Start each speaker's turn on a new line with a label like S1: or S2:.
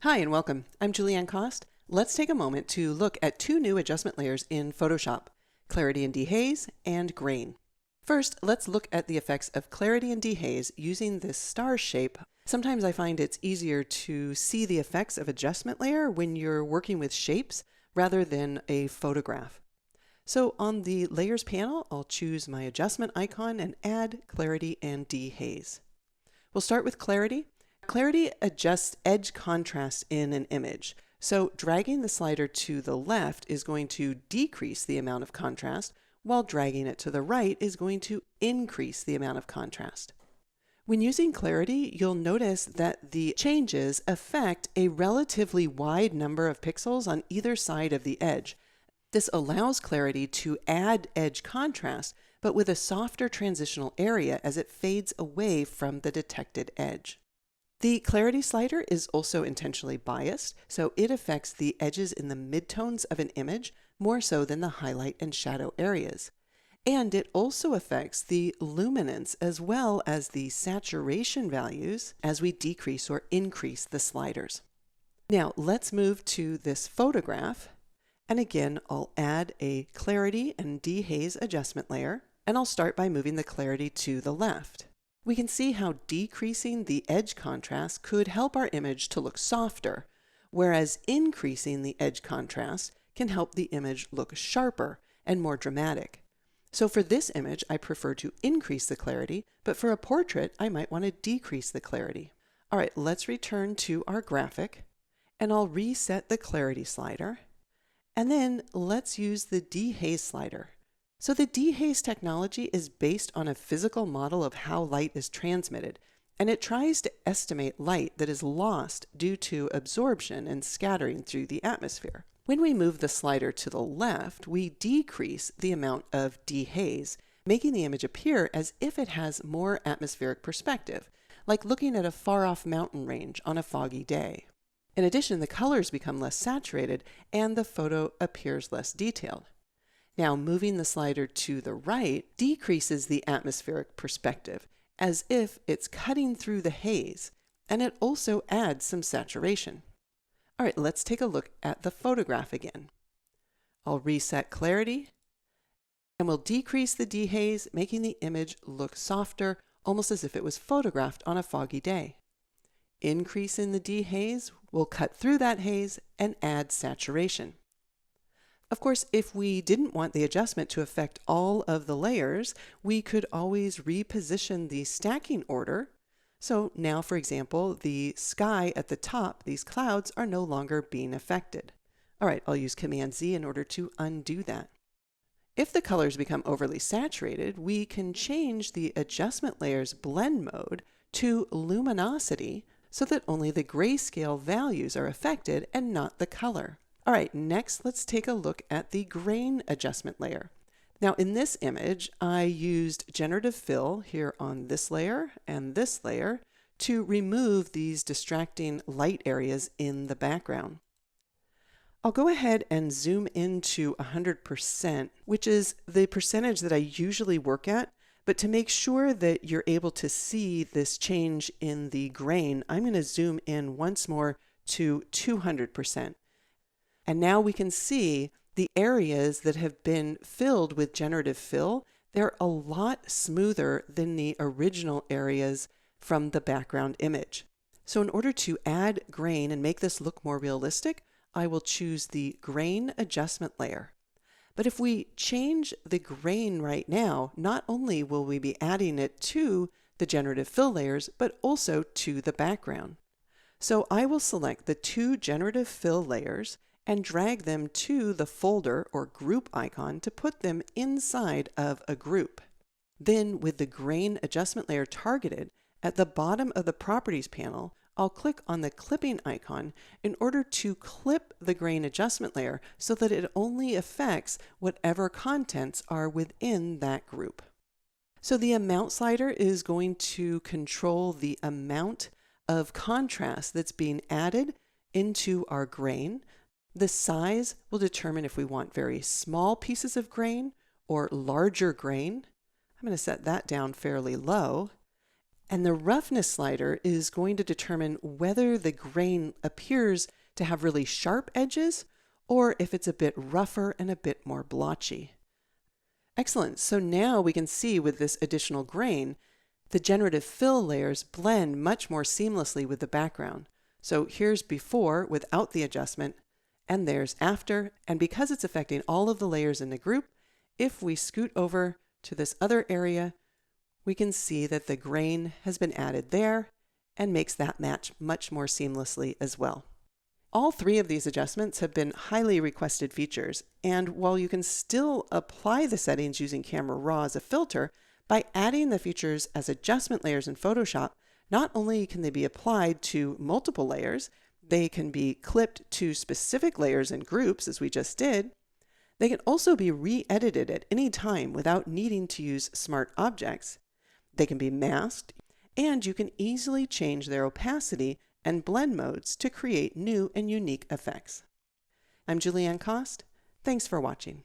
S1: Hi and welcome. I'm Julieanne Cost. Let's take a moment to look at two new adjustment layers in Photoshop, Clarity and Dehaze and Grain. First, let's look at the effects of Clarity and Dehaze using this star shape. Sometimes I find it's easier to see the effects of adjustment layer when you're working with shapes rather than a photograph. So on the Layers panel, I'll choose my adjustment icon and add Clarity and Dehaze. We'll start with Clarity. Clarity adjusts edge contrast in an image. So dragging the slider to the left is going to decrease the amount of contrast, while dragging it to the right is going to increase the amount of contrast. When using Clarity, you'll notice that the changes affect a relatively wide number of pixels on either side of the edge. This allows Clarity to add edge contrast, but with a softer transitional area as it fades away from the detected edge. The Clarity slider is also intentionally biased, so it affects the edges in the midtones of an image more so than the highlight and shadow areas. And it also affects the luminance as well as the saturation values as we decrease or increase the sliders. Now let's move to this photograph. And again, I'll add a Clarity and Dehaze adjustment layer, and I'll start by moving the Clarity to the left. We can see how decreasing the edge contrast could help our image to look softer, whereas increasing the edge contrast can help the image look sharper and more dramatic. So for this image, I prefer to increase the clarity, but for a portrait, I might want to decrease the clarity. All right, let's return to our graphic, and I'll reset the clarity slider, and then let's use the dehaze slider. So the dehaze technology is based on a physical model of how light is transmitted, and it tries to estimate light that is lost due to absorption and scattering through the atmosphere. When we move the slider to the left, we decrease the amount of dehaze, making the image appear as if it has more atmospheric perspective, like looking at a far-off mountain range on a foggy day. In addition, the colors become less saturated and the photo appears less detailed. Now, moving the slider to the right decreases the atmospheric perspective, as if it's cutting through the haze, and it also adds some saturation. All right, let's take a look at the photograph again. I'll reset clarity, and we'll decrease the dehaze, making the image look softer, almost as if it was photographed on a foggy day. Increase in the dehaze will cut through that haze and add saturation. Of course, if we didn't want the adjustment to affect all of the layers, we could always reposition the stacking order. So now, for example, the sky at the top, these clouds, are no longer being affected. All right, I'll use Command Z in order to undo that. If the colors become overly saturated, we can change the adjustment layer's blend mode to luminosity so that only the grayscale values are affected and not the color. All right, next let's take a look at the grain adjustment layer. Now in this image, I used generative fill here on this layer and this layer to remove these distracting light areas in the background. I'll go ahead and zoom into 100%, which is the percentage that I usually work at, but to make sure that you're able to see this change in the grain, I'm going to zoom in once more to 200%. And now we can see the areas that have been filled with generative fill. They're a lot smoother than the original areas from the background image. So in order to add grain and make this look more realistic, I will choose the grain adjustment layer. But if we change the grain right now, not only will we be adding it to the generative fill layers, but also to the background. So I will select the two generative fill layers and drag them to the folder or group icon to put them inside of a group. Then with the grain adjustment layer targeted, at the bottom of the properties panel, I'll click on the clipping icon in order to clip the grain adjustment layer so that it only affects whatever contents are within that group. So the amount slider is going to control the amount of contrast that's being added into our grain. The size will determine if we want very small pieces of grain or larger grain. I'm going to set that down fairly low. And the roughness slider is going to determine whether the grain appears to have really sharp edges or if it's a bit rougher and a bit more blotchy. Excellent. So now we can see with this additional grain, the generative fill layers blend much more seamlessly with the background. So here's before without the adjustment, and there's after. And because it's affecting all of the layers in the group, if we scoot over to this other area, we can see that the grain has been added there and makes that match much more seamlessly as well. All three of these adjustments have been highly requested features, and while you can still apply the settings using Camera Raw as a filter, by adding the features as adjustment layers in Photoshop, not only can they be applied to multiple layers, they can be clipped to specific layers and groups, as we just did. They can also be re-edited at any time without needing to use smart objects. They can be masked, and you can easily change their opacity and blend modes to create new and unique effects. I'm Julieanne Cost. Thanks for watching.